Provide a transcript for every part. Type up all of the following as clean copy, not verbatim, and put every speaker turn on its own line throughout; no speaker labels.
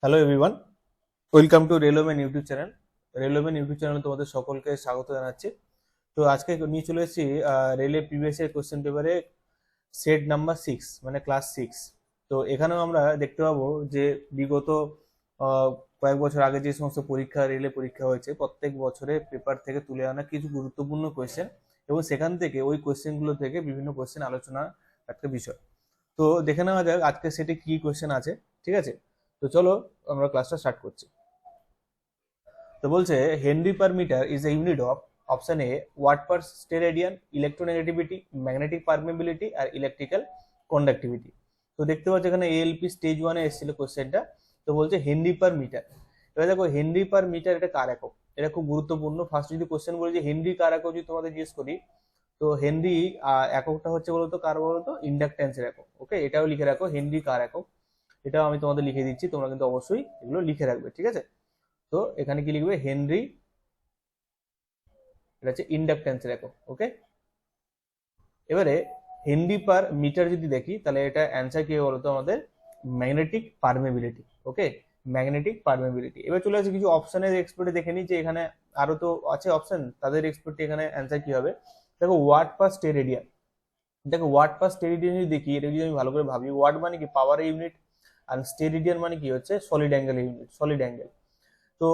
Hello everyone, welcome to Railwayman YouTube channel. Railwayman YouTube চ্যানেলে তোমাদের সকলকে স্বাগত জানাচ্ছি। তো আজকে নিয়ে চলে এসেছি রেলওয়ে প্রিভিয়াস ইয়ার কোশ্চেন পেপারে সেট নাম্বার 6 মানে ক্লাস 6। তো এখানেও আমরা দেখতে পাবো যে বিগত কয়েক বছর আগে যে সমস্ত পরীক্ষা রেলে পরীক্ষা হয়েছে প্রত্যেক বছরে পেপার থেকে তুলে আনা কিছু গুরুত্বপূর্ণ কোয়েশ্চেন এবং সেখান থেকে ওই কোয়েশ্চেনগুলো থেকে বিভিন্ন কোয়েশ্চেন আলোচনা একটা বিষয়। তো দেখে নেওয়া যাক আজকে সেটে কি কোয়েশ্চেন আছে। ঠিক আছে, তো চলো আমরা ক্লাসটা স্টার্ট করছি। তো বলছে henry per metre is a unit of option A watt per steradian, electronegativity, magnetic permeability আর ইলেকট্রিক্যাল কন্ডাক্টিভিটি। তো দেখতে পাচ্ছ এখানে এএলপি স্টেজ ওয়ানে এসেছিল কোশ্চেনটা। তো বলছে হেনরি পার মিটার। এবার দেখো হেনরি পার মিটার এটা কার একক, এটা খুব গুরুত্বপূর্ণ। ফার্স্ট যদি কোশ্চেন বলে যে হেনরি কার একক যদি তোমাদের জিজ্ঞেস করি, তো হেনরি এককটা হচ্ছে বলতো কার বলতো, ইন্ডাকটেন্সের একক। ওকে, এটাও লিখে রাখো হেনরি কার একক, এটাও আমি তোমাদের লিখে দিচ্ছি, তোমরা কিন্তু অবশ্যই এগুলো লিখে রাখবে। ঠিক আছে, তো এখানে কি লিখবে, হেনরি, এটা হচ্ছে ইন্ডাকটেন্সের একক। ওকে, এবারে হেনরি পার মিটার যদি দেখি তাহলে এটা অ্যান্সার কি বলতো আমাদের, ম্যাগনেটিক পারমেবিলিটি। ওকে, ম্যাগনেটিক পারমেবিলিটি। এবার চলে আসে কিছু অপশনের এক্সপার্টে দেখে নিই যে এখানে আরো তো আছে অপশন, তাদের এক্সপার্টে এখানে অ্যান্সার কি হবে। দেখো ওয়াট পার স্টেরেডিয়ান, দেখো ওয়াট পার স্টেরেডিয়ান যদি দেখি, এটা যদি আমি ভালো করে ভাবি, ওয়াট মানে কি পাওয়ার ইউনিট, আর স্টেরেডিয়ান মানে কি হচ্ছে solid angle unit, solid angle. তো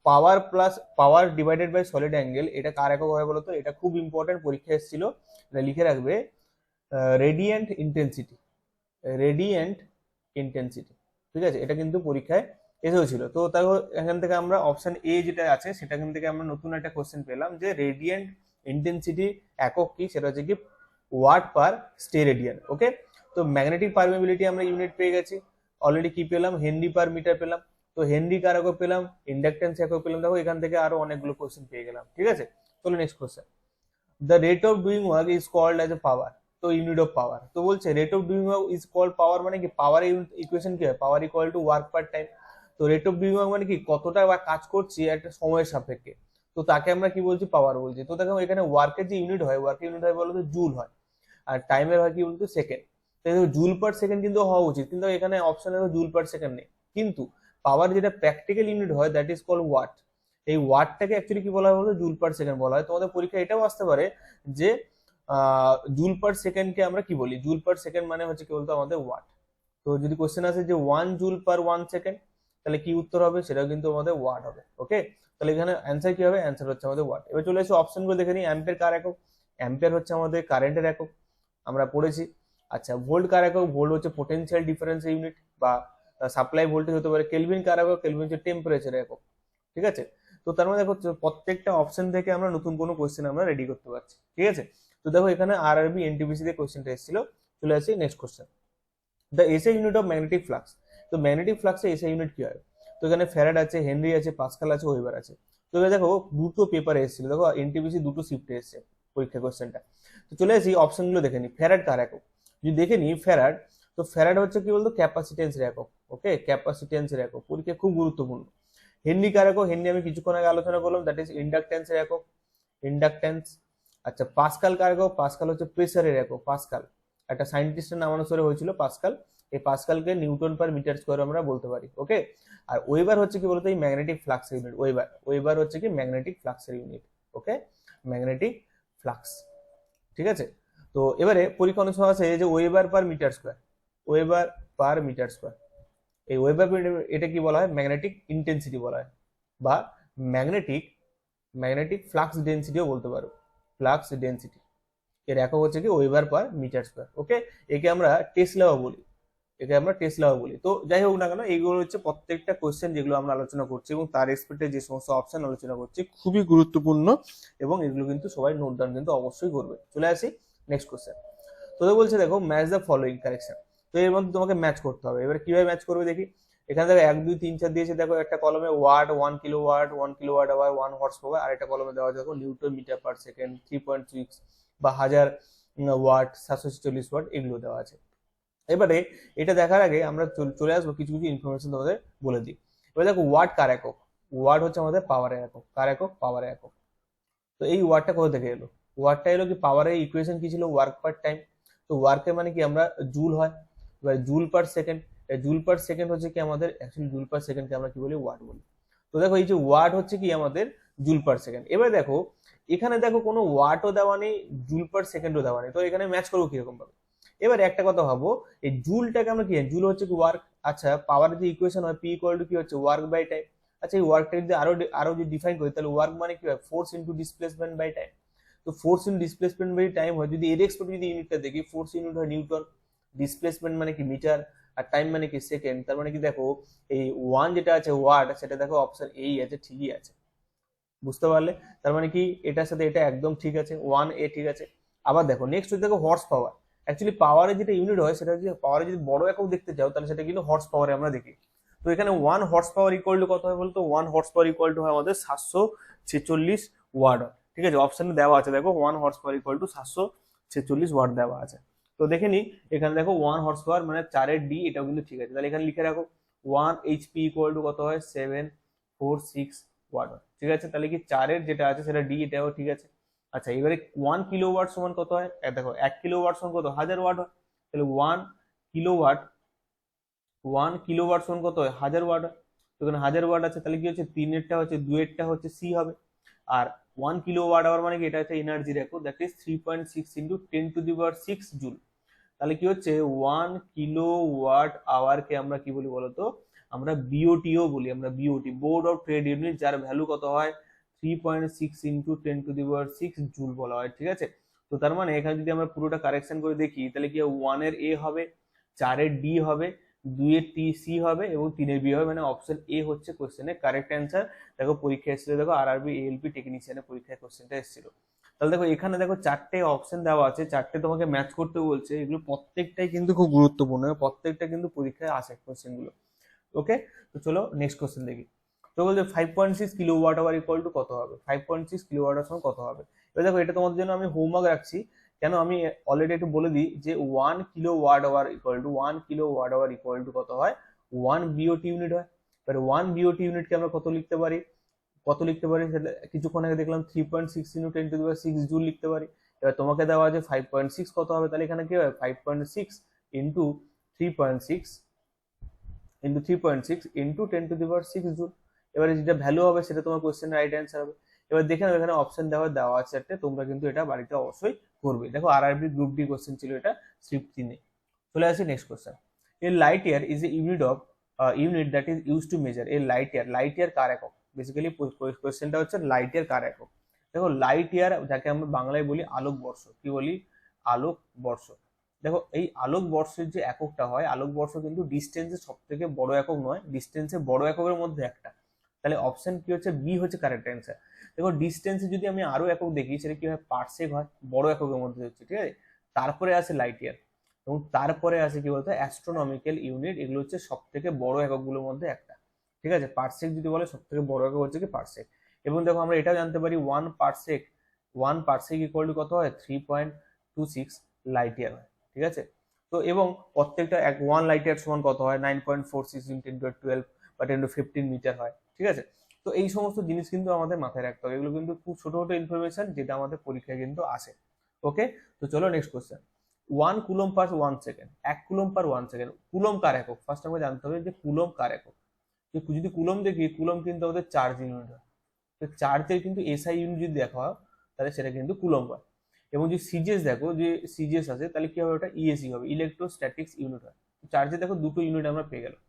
power plus power divided by solid angle, এটা কার একক হয় বলতো, এটা খুব ইম্পর্টেন্ট, পরীক্ষা এসেছিল, এটা লিখে রাখবে, রেডিয়েন্ট ইন্টেন্সিটি, রেডিয়েন্ট ইন্টেন্সিটি। ঠিক আছে, এটা কিন্তু পরীক্ষায় এসেছিল। তো তাও এখান থেকে আমরা অপশন এ যেটা আছে সেটা এখান থেকে আমরা নতুন একটা কোশ্চেন পেলাম যে রেডিয়েন্ট ইন্টেন্সিটি একক কি, সেটা হচ্ছে কি ওয়াট পার স্টেরেডিয়ান। ওকে, তো ম্যাগনেটিক পারমেবিলিটি আমরা ইউনিট পেয়ে গেছি অলরেডি, কি পেলাম, হেনরি পার মিটার পেলাম। তো হেনরি কার একক পেলাম, ইন্ডাকটেন্স একক পেলাম। দেখো এখান থেকে আরো অনেকগুলো কোশ্চেন পেয়ে গেলাম। ঠিক আছে, চলো next question. The rate of doing work is called as a power. তো ইউনিট অফ পাওয়ার, তো বলছে rate of doing work is called power, মানে কি পাওয়ার ইকুয়েশন কি হয়, power equal to work per time. তো রেট অফ ডুইং ওয়ার্ক মানে কি কতটা বা কাজ করছি একটা সময়ের সাপেক্ষে, তো তাকে আমরা কি বলছি, পাওয়ার বলছি। তো দেখো এখানে ওয়ার্কের যে ইউনিট হয়, ওয়ার্কের ইউনিট হয় বলতো জুল হয়, আর টাইমের হয় কি বলতো সেকেন্ড। জুল পার সেকেন্ড কিন্তু হওয়া উচিত, কিন্তু এখানে অপশনে জুল পার সেকেন্ড নেই। কিন্তু পাওয়ার যেটা প্র্যাকটিক্যাল ইউনিট হয় দ্যাট ইজ কল্ড ওয়াট। এই ওয়াটটাকে অ্যাকচুয়ালি কি বলা হয় বলতো, জুল পার সেকেন্ড বলা হয়। তোমাদের পরীক্ষা এটাও আসতে পারে যে জুল পার সেকেন্ডকে আমরা কি বলি, জুল পার সেকেন্ড মানে হচ্ছে কি বলতো আমাদের ওয়াট। তো যদি কোশ্চেন আসে যে 1 জুল পার 1 সেকেন্ড, তাহলে কি উত্তর হবে, সেটাও কিন্তু আমাদের ওয়াট হবে। ওকে, তাহলে এখানে অ্যান্সার কি হবে, অ্যান্সার হচ্ছে আমাদের ওয়াট। এবার চলে এসে অপশন গুলো দেখে নিই। অ্যাম্পিয়ার কার একক, অ্যাম্পিয়ার হচ্ছে আমাদের কারেন্টের একক, আমরা পড়েছি। আচ্ছা, ভোল্ট কার একক, ভোল্ট হচ্ছে পোটেনশিয়াল ডিফারেন্স ইউনিট বা সাপ্লাই ভোল্টেজ হতে পারে। কেলভিন কার একক, কেলভিন হচ্ছে টেম্পারেচার একক। ঠিক আছে, তো তার মানে দেখো প্রত্যেকটা অপশন থেকে আমরা নতুন কোনো কোশ্চেন আমরা রেডি করতে পারছি। ঠিক আছে, তো দেখো এখানে আরআরবি এনটিপিসি তে কোশ্চেনটা এসেছিল। চলে আসি next question. The SI unit of magnetic flux. তো ম্যাগনেটিক ফ্লাক্সে এসআই ইউনিট কি হয়। তো এখানে ফ্যারাড আছে, হেনরি আছে, পাস্কাল আছে, ওয়েবার আছে। তো এবার দেখো দুটো পেপারে এসেছিল, দেখো এনটিপিসি দুটো শিফটে এসেছে পরীক্ষা কোশ্চেনটা। তো চলে আসি অপশনগুলো দেখে নিই। ফ্যারাড কার একক, যদি দেখে নিই ফ্যারাড, তো ফ্যারাড হচ্ছে কি বলতো ক্যাপাসিটেন্সের একক। ওকে, ক্যাপাসিটেন্সের একক, পরীক্ষা খুব গুরুত্বপূর্ণ। হেনরি কার একক, হেনরি আমি কিছুক্ষণ আগে আলোচনা করলাম, দ্যাট ইজ ইন্ডাকটেন্সের একক, ইন্ডাকটেন্স। আচ্ছা, পাস্কাল কার একক, পাস্কাল হচ্ছে প্রেসারের একক। পাস্কাল একটা সায়েন্টিস্টের নাম অনুসারে হয়েছিল পাস্কাল, এই পাস্কালকে নিউটন পার মিটার স্কোয়ার আমরা বলতে পারি। ওকে, আর ওয়েবার হচ্ছে কি বলতো এই magnetic flux unit, weber, weber হচ্ছে কি ম্যাগনেটিক ফ্লাক্সের ইউনিট। ওকে, ম্যাগনেটিক ফ্লাক্স। ঠিক আছে, তো এবারে পরীক্ষা অনেক সময় আছে যে weber per metre square, weber per metre square. এই ওয়েবার, এটা কি বলা হয়, ম্যাগনেটিক ইন্টেন্সিটি বলা হয়, বা ম্যাগনেটিক ম্যাগনেটিক ফ্লাক্স ডেন্সিটিও বলতে পারো, ফ্লাক্স ডেন্সিটি। এর একক হচ্ছে কি ওয়েবার পার মিটার স্কোয়ার। ওকে, একে আমরা টেসলাও বলি, একে আমরা টেসলাও বলি। তো যাই হোক না কেন, এইগুলো হচ্ছে প্রত্যেকটা কোশ্চেন যেগুলো আমরা আলোচনা করছি এবং তার রেসপেক্টে যে সমস্ত অপশন আলোচনা করছি খুবই গুরুত্বপূর্ণ, এবং এগুলো কিন্তু সবাই নোট ডাউন কিন্তু অবশ্যই করবে। চলে আসি নেক্সট কোশ্চেন। তো বলছে দেখো ম্যাচ দ্য ফলোইং কারেকশন। তো এর মধ্যে তোমাকে ম্যাচ করতে হবে। এবার কিভাবে ম্যাচ করবে দেখি। এখানে দেখো 1 2 3 4 দিয়েছে, দেখো একটা কলমে ওয়াট 1 কিলোওয়াট, 1 কিলোওয়াট আবার 1 হর্স পাওয়ার, আর একটা কলমে দেওয়া দেখো নিউটন মিটার পার সেকেন্ড, 3.6 বা 1000 ওয়াট, 746 ওয়াট, এগুলো দেওয়া আছে। এবারে এটা দেখার আগে আমরা চলে আসবো কিছু কিছু ইনফরমেশন তোমাদের বলে দিই। এবার দেখো ওয়াট কার একক, ওয়াট হচ্ছে আমাদের পাওয়ারের একক, কার একক, পাওয়ারের একক। তো এই ওয়াটটা কোথা থেকে এলো, ওয়াটটা এলো কি পাওয়ারের ইকুয়েশন কি ছিল, ওয়ার্ক পার টাইম। তো ওয়ার্কের মানে কি আমরা জুল হয়, এবার joule per second, joule per second হচ্ছে কি আমাদের, অ্যাকচুয়ালি জুল পার সেকেন্ডকে আমরা কি বলি, ওয়াট বলি। তো দেখো এই যে ওয়াট হচ্ছে কি আমাদের জুল পার সেকেন্ড। এবার দেখো এখানে দেখো কোনো ওয়াটও দেওয়া নেই, জুল পার সেকেন্ডও দেওয়া নেই, তো এখানে ম্যাচ করবো কিরকম ভাবে। এবার একটা কথা ভাবো, এই জুলটাকে আমরা কি জানি, জুল হচ্ছে কি ওয়ার্ক। আচ্ছা পাওয়ারের যে ইকুয়েশন হয় পি ইকুয়াল টু কি হচ্ছে ওয়ার্ক বাই টাইম। আচ্ছা এই ওয়ার্কটা যদি আরো যদি ডিফাইন করি, তাহলে ওয়ার্ক মানে কি হয়, force into displacement by time. তো force into displacement by time হয়, যদি এর এক্সপোর্ট যদি ইউনিটটা দেখি, ফোর্স ইউনিট হয় নিউটন, ডিসপ্লেসমেন্ট মানে কি মিটার, আর টাইম মানে কি সেকেন্ড। তার মানে কি দেখো এই ওয়ান যেটা আছে ওয়াট, সেটা দেখো অপশন এই আছে, ঠিকই আছে, বুঝতে পারলে। তার মানে কি এটার সাথে এটা একদম ঠিক আছে, ওয়ান এ ঠিক আছে। আবার দেখো নেক্সট দেখো হর্স পাওয়ার। অ্যাকচুয়ালি পাওয়ারের যেটা ইউনিট হয় সেটা হচ্ছে, পাওয়ারে যদি বড় একক দেখতে চাও তাহলে সেটা কিন্তু হর্স পাওয়ারে আমরা দেখি। তো এখানে one horsepower equal two কত হয় বলতো, one horsepower equal two হয় আমাদের 746 ওয়াট। ঠিক আছে, অপশনে দেওয়া আছে দেখো, one horsepower equal to 746 watt দেওয়া আছে। তো দেখে নি এখানে দেখো ওয়ান হর্স পাওয়ার মানে 4 ডি, এটাও কিন্তু ঠিক আছে। তাহলে এখানে লিখে রাখো ওয়ান এইচপি ইকুয়াল টু কত হয়, 746 ওয়াট। ঠিক আছে, তাহলে কি 4 যেটা আছে সেটা ডি, এটাও ঠিক আছে। আচ্ছা এবারে 1 কিলোওয়াট সমান কত হয়, দেখো 1 কিলোওয়াট সমান কত, 1000 ওয়াট হয়। তাহলে কিলোওয়াট 1 কিলোওয়াট সমান কত হয়, 1000 ওয়াট হয়। তো এখানে 1000 ওয়াট আছে, তাহলে কি হচ্ছে 3-এরটা হচ্ছে, 2-এরটা হচ্ছে সি হবে। আর 1 কিলোওয়াট আওয়ার মানে কি, এটা হচ্ছে energy record, that is 3.6 into 10⁶ joule. তাহলে কি হচ্ছে 1 কিলোওয়াট আওয়ারকে আমরা কি বলি বলতো, আমরা বিওটিও বলি, আমরা BOT, board of trade unit, যার ভ্যালু কত হয় 3.6 ইন্টু 10⁶ জুল বলা হয়। ঠিক আছে, তো তার মানে এখানে যদি আমরা পুরোটা কারেকশন করে দেখি, তাহলে কি ওয়ানের এ হবে, 4-এর ডি হবে, 2-এর টি সি হবে এবং 3-এর বি হবে, মানে অপশন এ হচ্ছে কোশ্চেনের কারেক্ট অ্যান্সার। দেখো পরীক্ষা এসেছিল, দেখো আরআরবি এএলপি টেকনিশিয়ানের পরীক্ষায় কোশ্চেনটা এসেছিল। তাহলে দেখো এখানে দেখো 4টে অপশন দেওয়া আছে, 4টে তোমাকে ম্যাচ করতে বলছে, এগুলো প্রত্যেকটাই কিন্তু খুব গুরুত্বপূর্ণ, প্রত্যেকটা কিন্তু পরীক্ষায় আসে কোশ্চেন গুলো। ওকে, তো চলো নেক্সট কোশ্চেন দেখি। তো বলছে 5.6 কিলোওয়াট আওয়ার ইকুয়াল টু কত হবে, 5.6 কিলোওয়াট আওয়ার কত হবে। এবার দেখো এটা তোমাদের জন্য আমি হোমওয়ার্ক রাখছি, কেন আমি অলরেডি একটু বলে দিই যে 1 কিলোওয়াট আওয়ার ইকুয়াল টু কত হয়, 1 বিওটি ইউনিট হয়। এবার 1 বিওটি ইউনিটকে আমরা কত লিখতে পারি, সেটা কিছুক্ষণ আগে দেখলাম 3.6 ইন্টু 10⁶ জুল লিখতে পারি। এবার তোমাকে দেওয়া আছে 5.6 কত হবে, তাহলে এখানে কি হবে 5.6 ইন্টু 3.6 ইন্টু 10⁶ জুল। এবারে যেটা ভ্যালু হবে সেটা তোমার কোশ্চেন রাইট অ্যান্সার হবে। এবার দেখে নাও এখানে অপশন দেওয়া আছে একটা, তোমরা কিন্তু এটা বাড়িতে অবশ্যই করবে। দেখো আরআরবি গ্রুপ ডি কোশ্চেন ছিল এটা, স্ক্রিপ্ট 3-এ। চলে আসি next question. A light year is a unit that is use to measure a light year কার একক। বেসিক্যালি কোশ্চেনটা হচ্ছে লাইট ইয়ার কার একক। দেখো লাইট ইয়ার যাকে আমরা বাংলায় বলি আলোক বর্ষ, কি বলি, আলোক বর্ষ। দেখো এই আলোক বর্ষের যে এককটা হয়, আলোক বর্ষ কিন্তু ডিস্টেন্সের সব থেকে বড় একক নয়, ডিস্টেন্সের বড় এককের মধ্যে একটা। তাহলে অপশন কি হচ্ছে, বি হচ্ছে কারেক্ট অ্যান্সার। দেখো ডিস্টেন্সে যদি আমি আরো একক দেখি, সেটা কি হয়, পারসেক হয়, বড় এককের মধ্যে হচ্ছে। ঠিক আছে, তারপরে আসে লাইট ইয়ার, এবং তারপরে আসে কি বলতো অ্যাস্ট্রোনমিক্যাল ইউনিট, এগুলো হচ্ছে সব থেকে বড় এককগুলোর মধ্যে একটা। ঠিক আছে, পারসেক যদি বলে সব থেকে বড় একক হচ্ছে কি পারসেক। এবং দেখো আমরা এটাও জানতে পারি 1 পারসেক ইকুয়াল টু কত হয়, 3.26 লাইট ইয়ার হয়। ঠিক আছে, তো এবং প্রত্যেকটা 1 লাইট ইয়ার সমান কত হয়, 9.46 ইন্টু 10⁻12 বা 10⁻15 মিটার হয়। ঠিক আছে, তো এই সমস্ত জিনিস কিন্তু আমাদের মাথায় রাখতে হবে, এগুলো কিন্তু খুব ছোট ছোট ইনফরমেশন যেটা আমাদের পরীক্ষায় কিন্তু আসে। ওকে, তো চলো next question. 1 coulomb per 1 second, 1 coulomb per 1 second, coulomb কার একক। ফার্স্ট আমাকে জানতে হবে যে কুলম কার একক। যদি কুলম দেখি, কুলম কিন্তু আমাদের চার্জ ইউনিট হয়। তো চার্জের কিন্তু এসআই ইউনিট যদি দেখা হয়, তাহলে সেটা কিন্তু কুলম হয়। এবং যদি সিজিএস দেখো, যে সিজিএস আছে, তাহলে কি হবে, ওটা ইএসি হবে, ইলেকট্রোস্ট্যাটিক্স ইউনিট হয়। চার্জে দেখো দুটো ইউনিট আমরা পেয়ে গেলাম।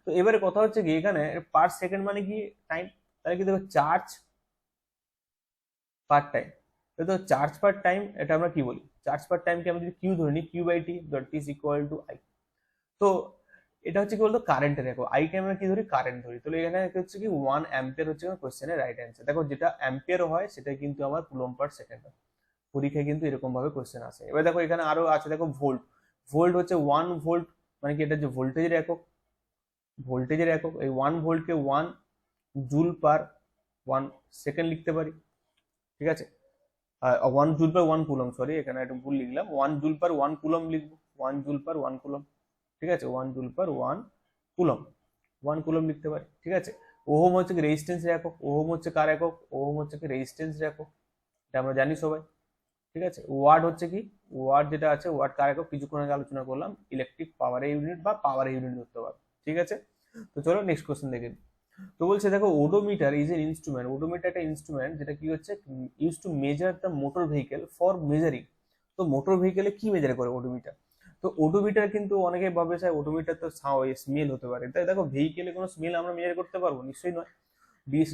তো এবারে কথা হচ্ছে কি, এখানে পার সেকেন্ড মানে কি টাইম, তাহলে কি দেখো চার্জ পার টাইম। তো চার্জ পার টাইম এটা আমরা কি বলি, চার্জ পার টাইমকে আমরা যদি কিউ ধরে নিই, Q by T dot is equal to I. তো এটা হচ্ছে কি বলতো কারেন্টের একক, আইকে আমরা কি ধরি, কারেন্ট ধরি। তাহলে এখানে হচ্ছে কি 1 অ্যাম্পিয়ার হচ্ছে কোশ্চেনের রাইট অ্যান্সার। দেখো যেটা অ্যাম্পিয়ার হয় সেটা কিন্তু আমার কুলম পার সেকেন্ড হয়। পরীক্ষায় কিন্তু এরকম ভাবে কোশ্চেন আসে। এবার দেখো এখানে আরো আছে, দেখো ভোল্ট। ভোল্ট হচ্ছে 1 ভোল্ট, মানে কি এটা যে ভোল্টেজের একক, এই 1 ভোল্টকে 1 জুল পার 1 সেকেন্ড লিখতে পারি। ঠিক আছে, 1 জুল পার 1 কুলম, সরি এখানে একটু ভুল লিখলাম, 1 জুল পার 1 কুলম লিখবো, 1 জুল পার 1 কুলম। ঠিক আছে, 1 জুল পার 1 কুলম, 1 কুলম লিখতে পারি। ঠিক আছে, ওহম হচ্ছে কি রেজিস্ট্যান্সের একক, ওহম হচ্ছে কার একক, ওহম হচ্ছে কি রেজিস্ট্যান্সের একক, এটা আমরা জানি সবাই। ঠিক ঠিক আছে। ওয়াট হচ্ছে কি, ওয়াট যেটা আছে, ওয়াট কার একক কিছুক্ষণ আগে আলোচনা করলাম, ইলেকট্রিক পাওয়ার ইউনিট বা পাওয়ার ইউনিট ধরতে পারো। ঠিক আছে, তো চলো নেক্সট কোশ্চেন দেখে নিই। তো বলছে দেখো odometer is an instrument, odometer একটা ইনস্ট্রুমেন্ট যেটা কি হচ্ছে use to measure the motor vehicle for measuring. তো মোটর ভেহিকেলে কি মেজার করে ওডোমিটার? তো ওডোমিটার কিন্তু অনেকে ভাবে স্যার ওডোমিটার তো স্মেল হতে পারে, তাই দেখো ভেহিকেলে কোনো স্মেল আমরা মেজার করতে পারবো? নিশ্চয়ই নয়।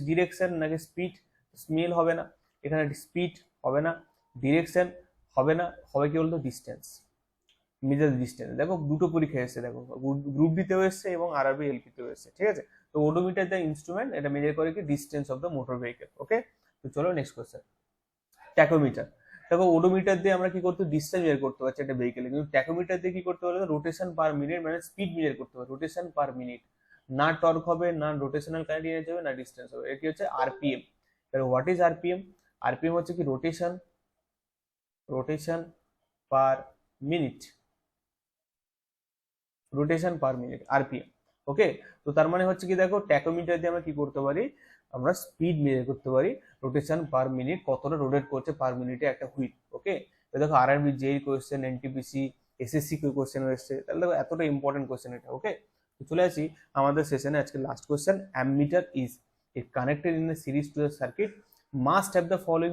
ডিরেকশন নাকি স্পিড, স্মেল হবে না, এখানে স্পিড হবে না, ডিরেকশন হবে না, হবে কি বলতো ডিস্টেন্স, মেজার ডিস্টেন্স। দেখো দুটো পরীক্ষা এসেছে, দেখো গ্রুপ ডি তেও এসছে এবং আরআরবি এলপি তেও এসছে। ঠিক আছে, তো ওডোমিটার দ্য ইনস্ট্রুমেন্ট, এটা মেজার করে কি distance of the motor vehicle. Okay, তো চলো নেক্সট কোশ্চেন। ট্যাকোমিটার, দেখো ওডোমিটার দিয়ে আমরা কি করতে ডিস্টেন্স মেজার করতে পারছি একটা ভেহিকেলে, কিন্তু ট্যাকোমিটার দিয়ে কি করতে পারবো রোটেশন পার মিনিট মানে স্পিড মেজার করতে পারবো, রোটেশন পার মিনিট। না টর্ক হবে, না রোটেশনাল কারেন্ট এনার্জি হবে, না ডিস্টেন্স হবে, এটি হচ্ছে RPM. What is RPM? RPM হচ্ছে কি rotation, rotation per minute, rotation per minute RPM. Okay, তো তার মানে হচ্ছে কি দেখো ট্যাকোমিটার দিয়ে আমরা কি করতে পারি, আমরা স্পিড মেজার করতে পারি, রোটেশন পার মিনিট কতটা রোটেট করছে পার মিনিটে একটা হুইল। ওকে, তো দেখো RRB JE question, NTPC, SSC question এসেছে, তাহলে দেখো এতটা ইম্পর্টেন্ট কোশ্চেন এটা। ওকে, তো চলে আসি আমাদের সেশনে আজকে last question. Ammeter is it connected in a series to the circuit must have the following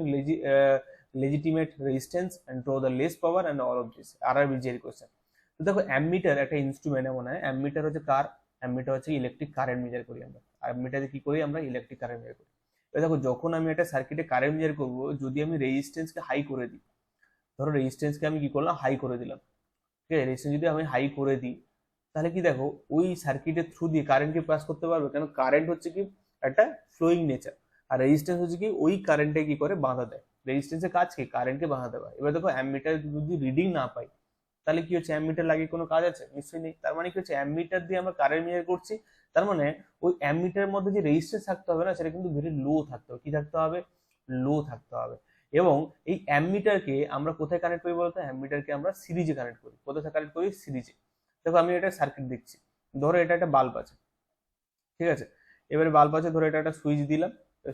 legitimate resistance and draw the less power and all of this, RRB JE question. তো দেখো ammeter একটা instrument এমন হয়, ammeter হচ্ছে কার, ammeter হচ্ছে electric current measure করি আমরা, অ্যামমিটারে কি করি আমরা ইলেকট্রিক কারেন্ট মেজার করি। এবার দেখো যখন আমি একটা সার্কিটে কারেন্ট মেজার করবো, যদি আমি রেজিস্ট্যান্সকে হাই করে দিই, ধরো রেজিস্ট্যান্সকে আমি কি করলাম হাই করে দিলাম, ঠিক আছে, রেজিস্ট্যান্স যদি আমি হাই করে দিই তাহলে কি দেখো ওই সার্কিটের থ্রু দিয়ে কারেন্টকে পাস করতে পারবে, কেন কারেন্ট হচ্ছে কি একটা ফ্লোয়িং নেচার, আর রেজিস্ট্যান্স হচ্ছে কি ওই কারেন্টে কি করে বাধা দেয়, রেজিস্ট্যান্সের কাজ কি কারেন্টকে বাধা দেওয়া। এবার দেখো অ্যামমিটার যদি রিডিং না পাই তাহলে কি হচ্ছে, অ্যামমিটার লাগিয়ে কোনো কাজ আছে? নিশ্চয়ই নেই। তার মানে কি হচ্ছে অ্যামমিটার দিয়ে আমরা কারেন্ট মেজার করছি, তার মানে ওই অ্যামমিটারের মধ্যে যে রেজিস্ট্যান্স থাকতে হবে না, সেটা কিন্তু ভেরি লো থাকতে হবে। কি থাকতে হবে? লো থাকতে হবে। এবং এই অ্যামমিটারকে আমরা কোথায় কানেক্ট করি বলতো? অ্যামমিটারকে আমরা সিরিজে কানেক্ট করি। কোথায় কানেক্ট করি? সিরিজে। দেখো আমি এটা সার্কিট দেখছি, ধরো এটা একটা বাল্ব আছে, ঠিক আছে, এবারে বাল্ব আছে, ধরো এটা একটা সুইচ দিলাম,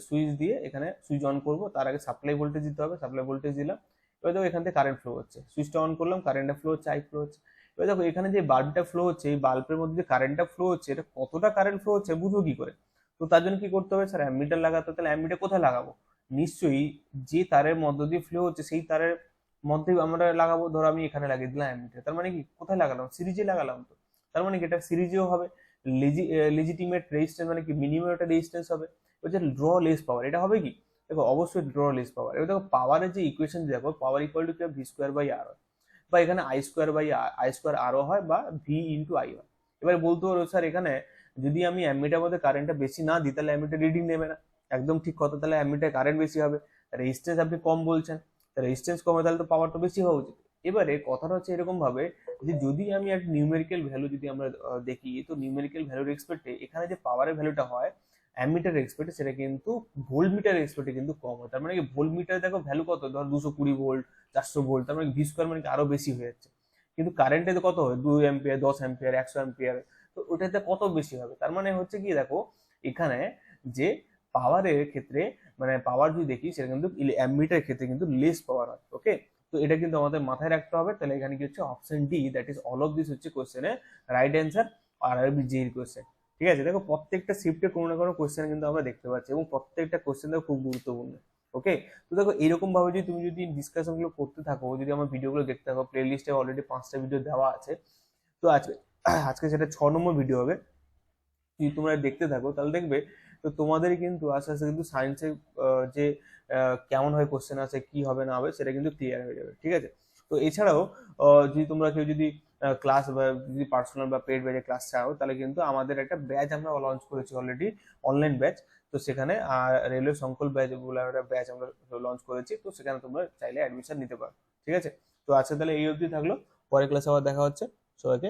সুইচ দিয়ে এখানে সুইচ অন করব, তার আগে সাপ্লাই ভোল্টেজ দিতে হবে, সাপ্লাই ভোল্টেজ দিলাম, এবার দেখো এখান থেকে কারেন্ট ফ্লো হচ্ছে, সুইচটা অন করলাম, কারেন্টটা ফ্লো হচ্ছে, আই ফ্লো হচ্ছে। এবার দেখো এখানে যে বাল্বটা ফ্লো হচ্ছে, এই বাল্বের মধ্যে যে কারেন্টটা ফ্লো হচ্ছে, এটা কতটা কারেন্ট ফ্লো হচ্ছে বুঝবো কি করে? তো তার জন্য কি করতে হবে স্যার, অ্যামমিটার লাগাতে। তাহলে অ্যামমিটার কোথায় লাগাবো? নিশ্চয়ই যে তারের মধ্য দিয়ে ফ্লো হচ্ছে সেই তারের মধ্যে আমরা লাগাবো। ধরো আমি এখানে লাগিয়ে দিলাম অ্যামমিটার, তার মানে কি কোথায় লাগালাম? সিরিজে লাগালাম। তো তার মানে কি এটা সিরিজেও হবে। লেজিটিমেট রেজিস্ট্যান্স মানে কি মিনিমাম একটা রেজিস্ট্যান্স হবে। হচ্ছে ড্র লেস পাওয়ার, এটা হবে কি দেখো অবশ্যই ড্র লেস পাওয়ার। এবার দেখো পাওয়ারের যে ইকুয়েশন দেখো, power equal to v square by r, বা এখানে i square by i square আরও হয়, বা ভি ইন্টু আই হয়। এবার বলতে পারো স্যার এখানে যদি আমি অ্যামমিটার মধ্যে কারেন্টটা বেশি না দিই তাহলে অ্যামমিটার রিডিং নেবে না। একদম ঠিক কথা, তাহলে অ্যামমিটার কারেন্ট বেশি হবে, রেজিস্ট্যান্স আপনি কম বলছেন, রেজিস্ট্যান্স কমে তাহলে তো পাওয়ার তো বেশি হওয়া উচিত। এবারে কথাটা হচ্ছে এরকম ভাবে যে যদি আমি একটা নিউমেরিক্যাল ভ্যালু যদি আমরা দেখি, তো নিউমেরিক্যাল ভ্যালুর এক্সপেক্টে এখানে যে পাওয়ারের ভ্যালুটা হয় অ্যামমিটার এক্সপেক্টে সেটা কিন্তু ভোল্টমিটার এক্সপেক্টে কিন্তু কম হয়। তার মানে কি ভোল্টমিটার দেখো ভ্যালু কত, ধর 220 ভোল্ট, 400 ভোল্ট, তার মানে ভি স্কোয়ার মানে আরো বেশি হয়ে যাচ্ছে। কিন্তু কারেন্টে কত হয় 2 অ্যাম্পিয়ার, 10 অ্যাম্পিয়ার, 100 অ্যাম্পিয়ার, তো ওটাতে কত বেশি হবে। তার মানে হচ্ছে কি দেখো এখানে যে পাওয়ারের ক্ষেত্রে মানে পাওয়ার যদি দেখি সেটা কিন্তু অ্যামমিটার ক্ষেত্রে কিন্তু লেস পাওয়ার হয়। ওকে, তো এটা কিন্তু আমাদের মাথায় রাখতে হবে। তাহলে এখানে কি হচ্ছে option D, that is all of this হচ্ছে কোশ্চেনের রাইট অ্যান্সার, আরআরবি জেইর কোশ্চেন। ঠিক আছে, দেখো প্রত্যেকটা শিফটে কোনো না কোনো কোশ্চেন কিন্তু আমরা দেখতে পাচ্ছি এবং প্রত্যেকটা কোশ্চেন দেখো খুব গুরুত্বপূর্ণ। ওকে, তো দেখো এরকম ভাবে যদি তুমি যদি ডিসকাশন গুলো করতে থাকো, যদি আমার ভিডিওগুলো দেখতে থাকো, প্লে লিস্টে অলরেডি 5টা ভিডিও দেওয়া আছে, তো আজকে আজকে সেটা 6 নম্বর ভিডিও হবে। যদি তোমরা দেখতে থাকো তাহলে দেখবে তো তোমাদের কিন্তু আস্তে আস্তে কিন্তু সায়েন্সের যে কেমন হয় কোশ্চেন আছে, কি হবে না হবে সেটা কিন্তু ক্লিয়ার হয়ে যাবে। ঠিক আছে, তো এছাড়াও যদি তোমরা কেউ যদি ক্লাস বা যদি পার্সোনাল বা পেড ব্যাচে ক্লাস চাও, তাহলে কিন্তু আমাদের একটা ব্যাচ আমরা লঞ্চ করেছি অলরেডি, অনলাইন ব্যাচ। তো সেখানে রেলওয়ে সংকল্প ব্যাচ বলে একটা ব্যাচ আমরা লঞ্চ করেছি, তো সেখানে তোমরা চাইলে অ্যাডমিশন নিতে পারো। ঠিক আছে, তো আজকে তাহলে এই অবধি থাকলো, পরের ক্লাসে আবার দেখা হচ্ছে, সবাইকে